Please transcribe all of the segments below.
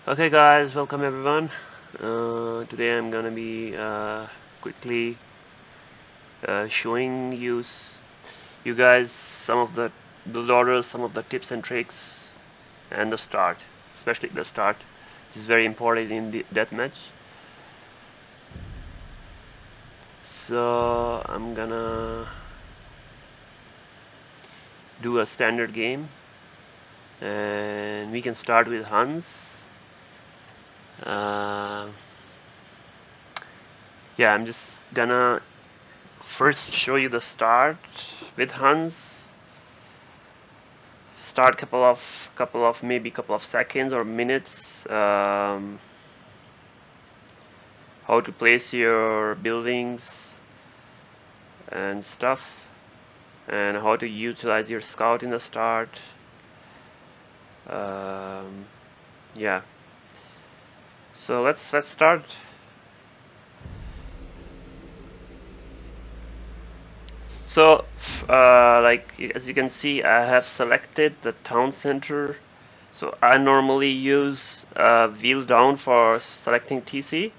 Okay guys, welcome everyone. Today I'm gonna be quickly showing you guys some of the build orders, some of the tips and tricks, and the start, especially the start. This is very important in the deathmatch. So I'm gonna do a standard game, and we can start with Huns. Uh, yeah, I'm just gonna first show you the start with Huns. Start couple of maybe couple of seconds or minutes. How to place your buildings and stuff, and how to utilize your scout in the start. Um, yeah. So let's start. So like as you can see, I have selected the town center. So I normally use wheel down for selecting TC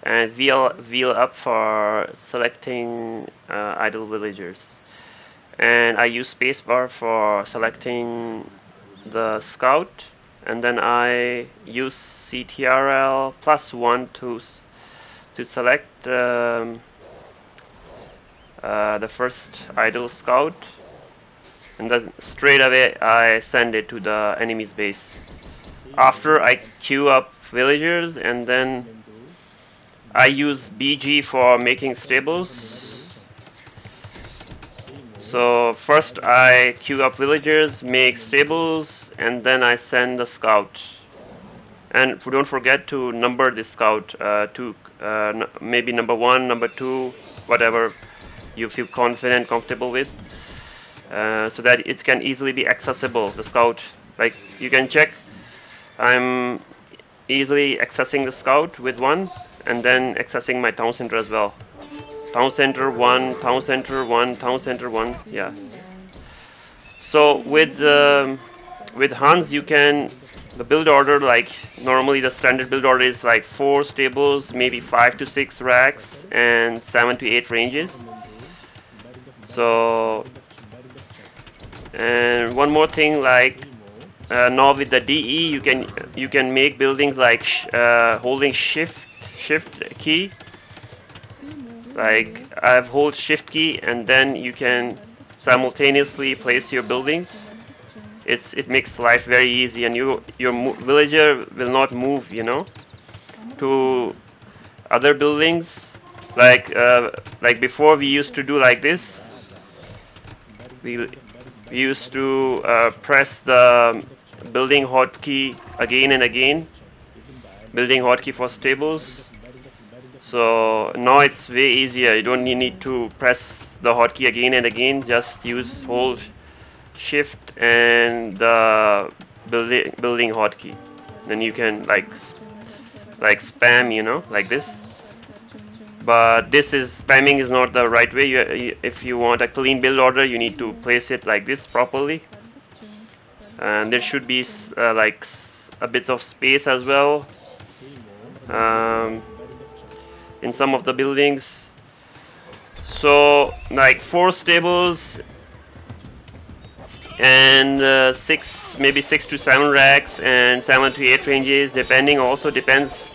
and wheel up for selecting idle villagers. And I use spacebar for selecting the scout, and then I use CTRL +1 to select the first idle scout, and then straight away I send it to the enemy's base. After I queue up villagers, and then I use BG for making stables. So first I queue up villagers, make stables, and then I send the scout. And don't forget to number the scout to maybe number 1, number 2, whatever you feel confident, comfortable with, so that it can easily be accessible, the scout. Like you can check, I'm easily accessing the scout with 1, and then accessing my town center as well. Town center 1, town center 1, town center 1, yeah. So with Hans, you can the build order, like normally the standard build order is like 4 stables, maybe 5 to 6 racks, and 7 to 8 ranges. So and one more thing, like now with the DE, you can make buildings like holding shift key. Like I've hold shift key, and then you can simultaneously place your buildings. It makes life very easy, and your villager will not move, to other buildings. Like before, we used to do like this. We used to press the building hotkey again and again, building hotkey for stables. So now it's way easier. You don't need to press the hotkey again and again. Just use hold shift and the building hotkey. Then you can like spam, like this. But this is spamming is not the right way. If you want a clean build order, you need to place it like this properly. And there should be like a bit of space as well um, in some of the buildings. So like 4 stables and maybe 6 to 7 racks and 7 to 8 ranges, depending. Also depends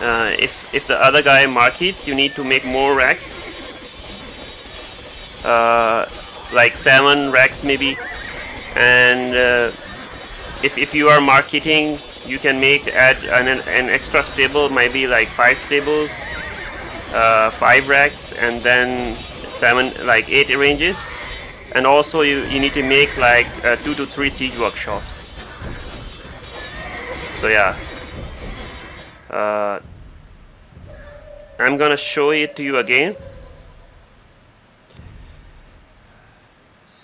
if the other guy markets, you need to make more racks, like 7 racks maybe. And if you are marketing, you can add an extra stable, maybe like 5 stables, 5 racks, and then 8 ranges. And also you need to make like 2 to 3 siege workshops. So yeah, I'm gonna show it to you again,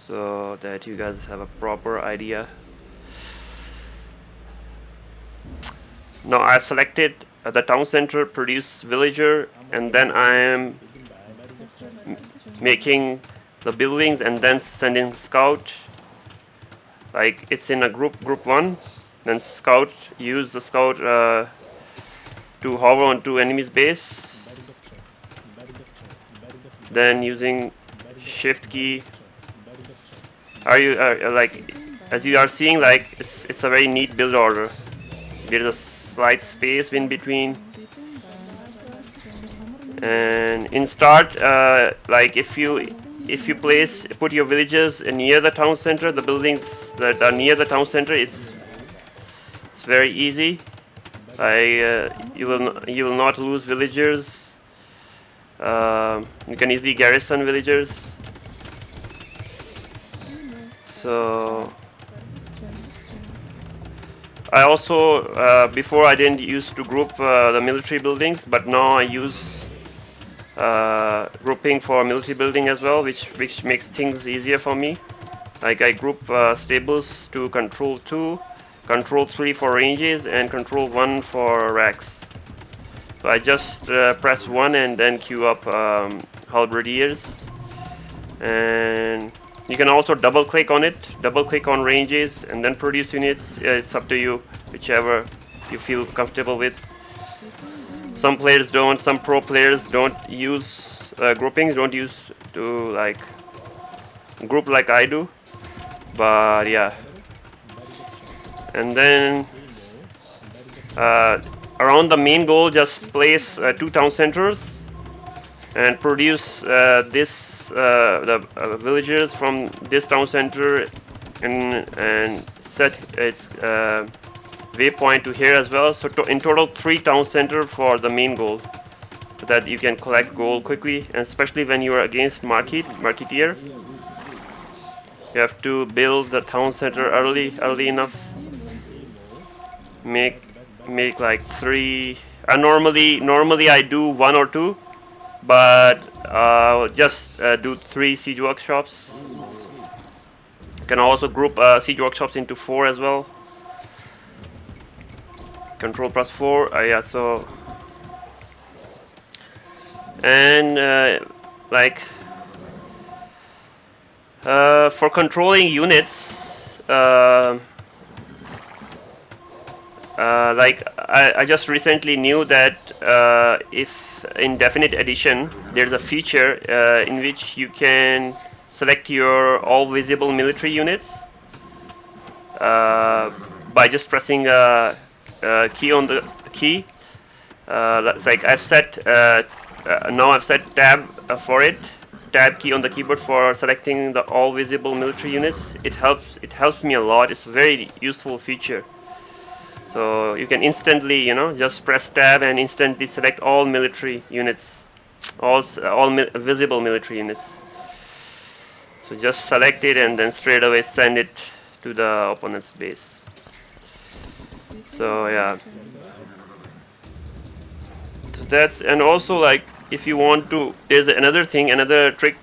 so that you guys have a proper idea. Now I've selected the town center, produce villager, and then I am making the buildings and then sending scout. Like it's in a group 1. Then scout, use the scout to hover onto enemy's base. Then using shift key, are you like, as you are seeing, like it's a very neat build order. There is a slight space in between, and in start, like if you put your villages near the town center, the buildings that are near the town center, it's very easy. You will not lose villagers. You can easily garrison villagers. So I also before I didn't used to group the military buildings, but now I use grouping for military building as well, which makes things easier for me. Like I group stables to control 2, control 3 for ranges, and control 1 for racks. So I just press 1 and then queue up halberdiers, and you can also double click on it, double click on ranges, and then produce units. It's up to you, whichever you feel comfortable with. Some players don't, some pro players don't use groupings, don't use to like group like I do, but yeah. And then around the main goal, just place 2 town centers and produce the villagers from this town center, and set its waypoint to here as well. So in total 3 town center for the main goal, so that you can collect gold quickly, and especially when you are against marketeer. You have to build the town center early enough. Make like 3. Normally I do 1 or 2, but just do 3 siege workshops. You can also group siege workshops into 4 as well. Control plus 4. Yeah. So and like for controlling units. Like I just recently knew that if in Definite Edition there's a feature in which you can select your all visible military units by just pressing a key on the key. That's like I've set now I've set tab for it, tab key on the keyboard for selecting the all visible military units. It helps me a lot. It's a very useful feature. So you can instantly, just press tab and instantly select all military units, all visible military units. So just select it and then straight away send it to the opponent's base. So yeah. So that's, and also like if you want to, there's another trick.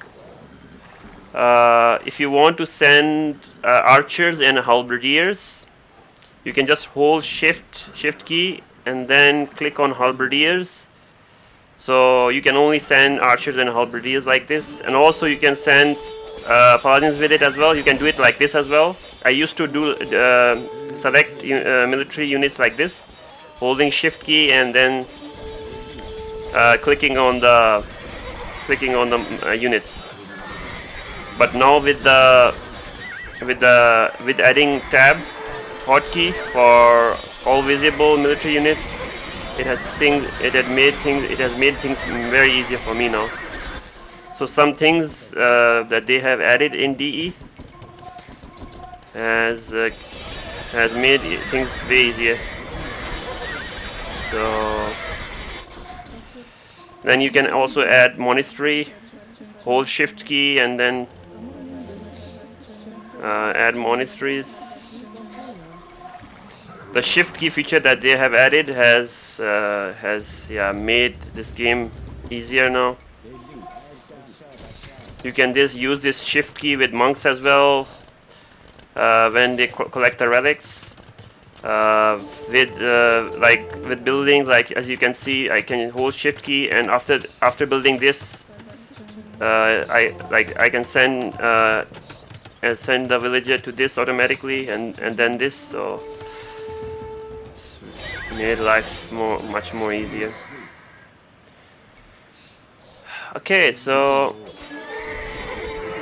If you want to send archers and halberdiers, you can just hold shift key and then click on halberdiers. So you can only send archers and halberdiers like this, and also you can send paladins with it as well. You can do it like this as well. I used to do select military units like this, holding shift key and then clicking on the units. But now with adding tab hotkey for all visible military units, it has made things very easier for me now. So some things that they have added in DE has made things way easier. So then you can also add monastery, hold shift key and then add monasteries. The shift key feature that they have added has made this game easier now. You can use this shift key with monks as well when they collect the relics. With buildings, like as you can see, I can hold shift key, and after building this, I can send the villager to this automatically, and then this. So made life much more easier. Okay, so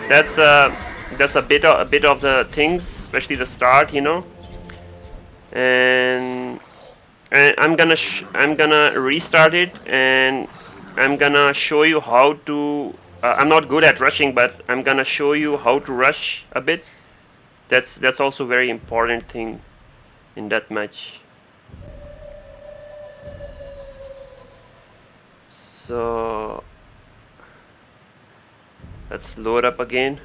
that's a bit of the things, especially the start, and I'm gonna restart it, and I'm gonna show you how to. I'm not good at rushing, but I'm gonna show you how to rush a bit. That's also very important thing in that match. So let's load up again.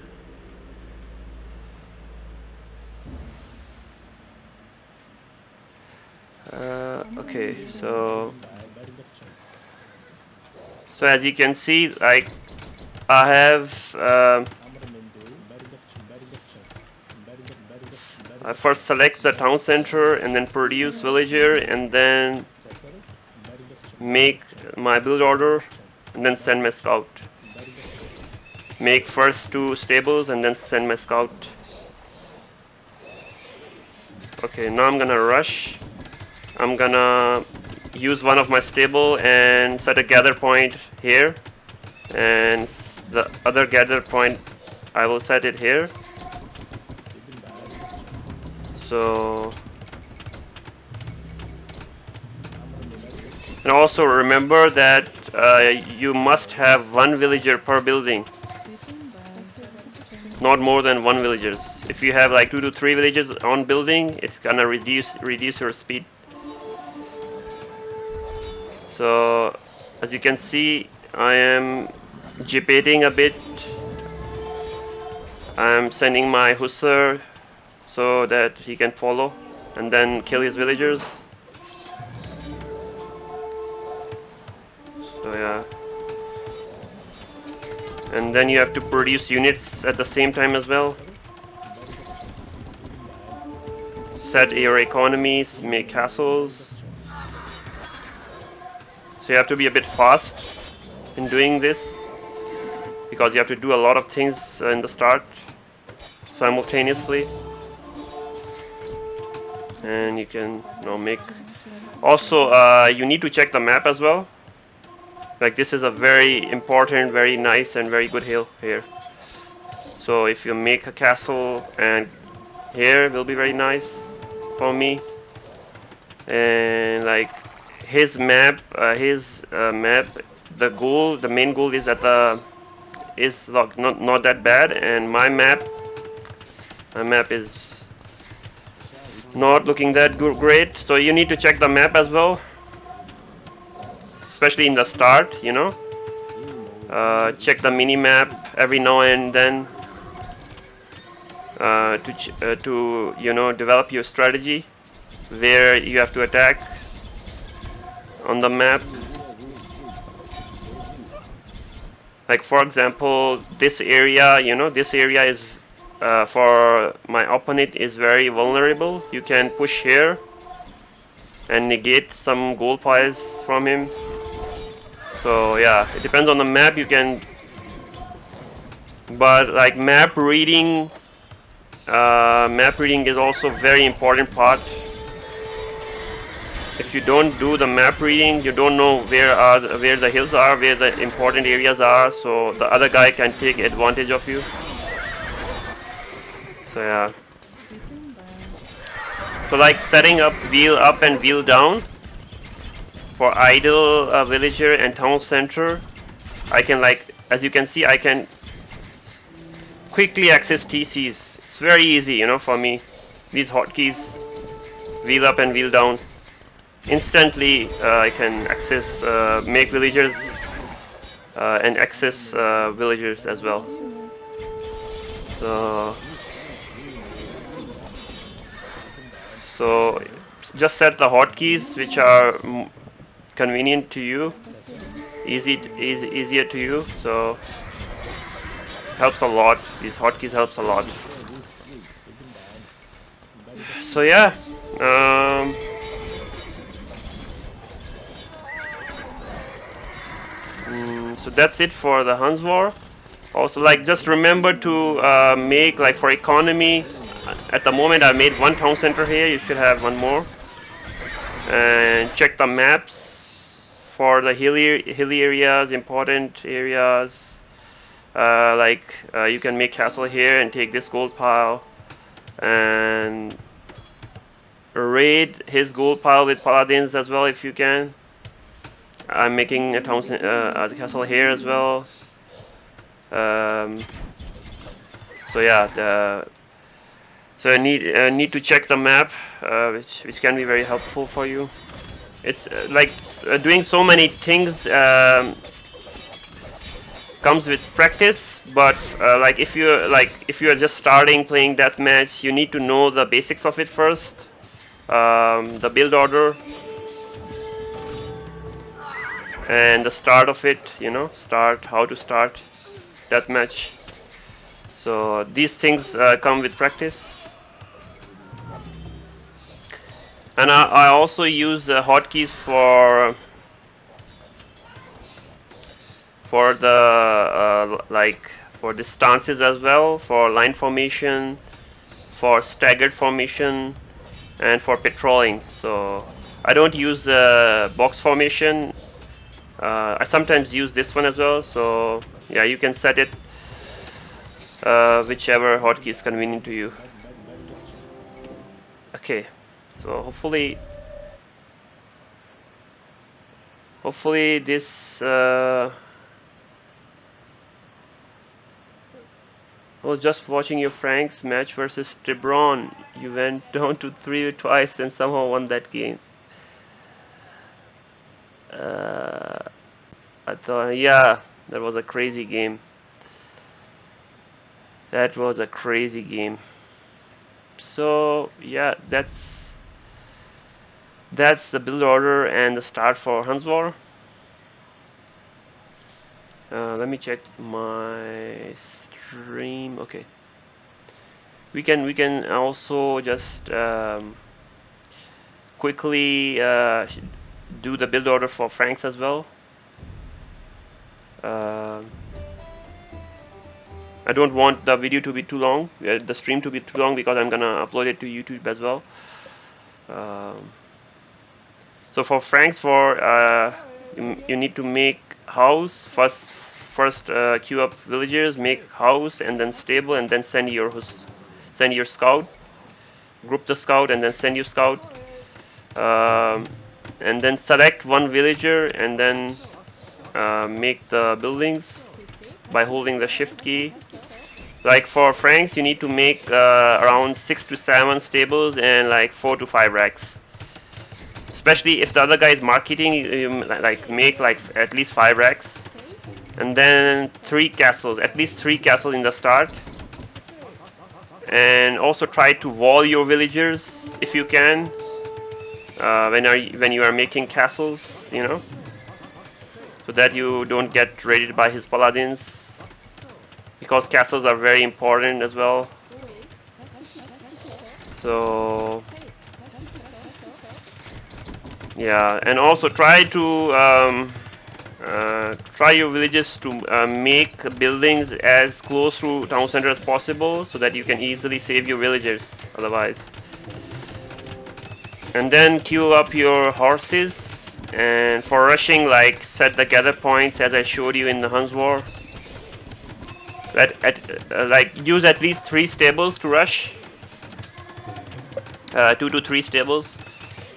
Okay, so as you can see, like I have I first select the town center and then produce villager and then make my build order and then send my scout. Make first 2 stables and then send my scout. Okay, now I'm gonna rush. I'm gonna use one of my stable and set a gather point here, and the other gather point I will set it here. So, and also remember that you must have 1 villager per building, not more than 1 villagers. If you have like 2 to 3 villagers on building, it's gonna reduce your speed. So as you can see, I am jipating a bit. I'm sending my hussar so that he can follow and then kill his villagers. So yeah. And then you have to produce units at the same time as well. Set your economies, make castles. So you have to be a bit fast in doing this, because you have to do a lot of things in the start simultaneously. And you can make. Also, you need to check the map as well. Like this is a very important, very nice and very good hill here. So if you make a castle, and here will be very nice for me. And like his map, the main goal is like not that bad, and my map is not looking that great. So you need to check the map as well, especially in the start. Check the mini map every now and then to develop your strategy where you have to attack on the map. Like for example, this area, this area is for my opponent is very vulnerable. You can push here and negate some gold piles from him. So yeah, it depends on the map. You can, but like map reading is also very important part. If you don't do the map reading, you don't know where the hills are, where the important areas are, so the other guy can take advantage of you. So yeah. So like setting up wheel up and wheel down for idle villager and town center, I can, like as you can see, I can quickly access TCs. It's very easy, for me. These hotkeys, wheel up and wheel down. Instantly I can access, make villagers and access villagers as well. So just set the hotkeys which are convenient to you, easier to you. So helps a lot. These hotkeys helps a lot. So yeah. So that's it for the Huns War. Also, like, just remember to make, like, for economy. At the moment, I made 1 town center here. You should have 1 more. and check the maps for the hilly areas, important areas. You can make castle here and take this gold pile and raid his gold pile with paladins as well if you can. I'm making a castle here as well. Um, so yeah, so I need to check the map, which can be very helpful for you. It's doing so many things comes with practice, but if you are just starting playing deathmatch, you need to know the basics of it first. The build order and the start of it, how to start deathmatch. So these things come with practice. And I also use hotkeys for the for the stances as well, for line formation, for staggered formation, and for patrolling. So I don't use box formation. I sometimes use this one as well. So yeah, you can set it whichever hotkey is convenient to you. Okay, so hopefully this. I was just watching your Frank's match versus Tebron. You went down to 3 twice and somehow won that game. I thought, yeah, that was a crazy game. That was a crazy game. So yeah, that's the build order and the start for Huns War. Let me check my stream. Okay, we can also just quickly do the build order for Franks as well. I don't want the video to be too long, the stream to be too long, because I'm gonna upload it to YouTube as well. So for Franks, you need to make house first. Queue up villagers, make house, and then stable, and then send your scout. Group the scout, and then send your scout. And then select one villager, and then make the buildings by holding the shift key. Like for Franks, you need to make around 6 to 7 stables and like 4 to 5 racks. Especially if the other guy is marketing, you make like at least 5 racks, and then 3 castles, at least 3 castles in the start. And also try to wall your villagers if you can when you are making castles, so that you don't get raided by his paladins, because castles are very important as well. So yeah, and also try your villages to make buildings as close to town center as possible, so that you can easily save your villagers otherwise. And then queue up your horses, and for rushing, set the gather points as I showed you in the Huns War. Use at least 3 stables to rush, 2 to 3 stables,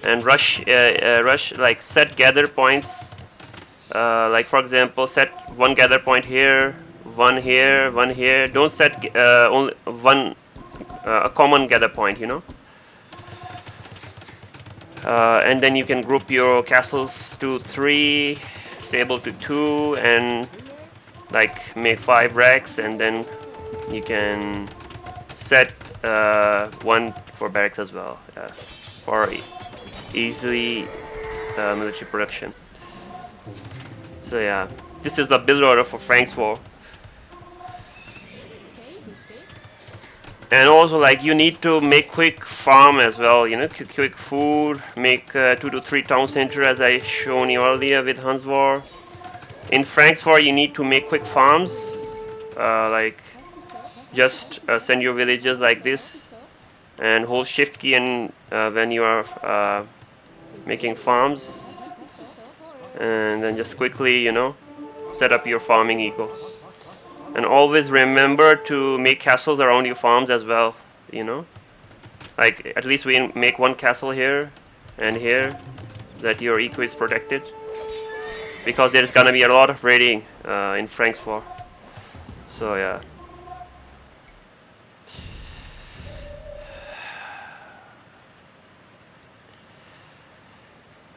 and rush. Set gather points. For example, set one gather point here, one here, one here. Don't set only one a common gather point, and then you can group your castles to 3, stable to 2, and make 5 racks, and then you can set one for barracks as well, for easily military production. So yeah, this is the build order for Frank's War. And also, you need to make quick farm as well, quick food, make 2 to 3 town center as I shown you earlier with Huns War. In Frank's War, you need to make quick farms, just send your villagers like this, and hold shift key, and when you are making farms, and then just quickly, set up your farming eco. And always remember to make castles around your farms as well, you know. Like at least we make one castle here and here, that your eco is protected, because there's gonna be a lot of raiding in Frankfurt. So yeah.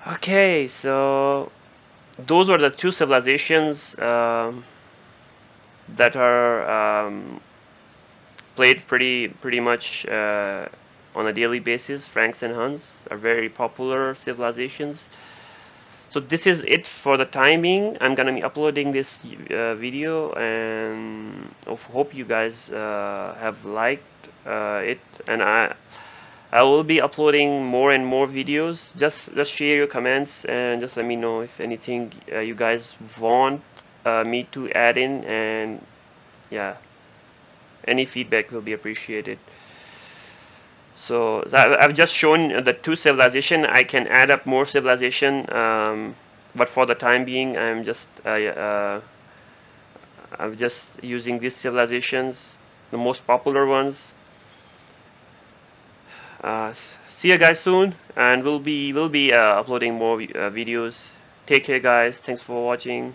Okay, so those were the two civilizations that are played pretty much on a daily basis. Franks and Huns are very popular civilizations. So this is it for the time being. I'm gonna be uploading this video, and I hope you guys have liked it. And I will be uploading more and more videos. Just share your comments and just let me know if anything you guys want me to add in, and yeah, any feedback will be appreciated. So I've just shown the two civilization. I can add up more civilization, but for the time being, I'm just using these civilizations, the most popular ones. Uh, See you guys soon, and we'll be uploading more videos. Take care, guys. Thanks for watching.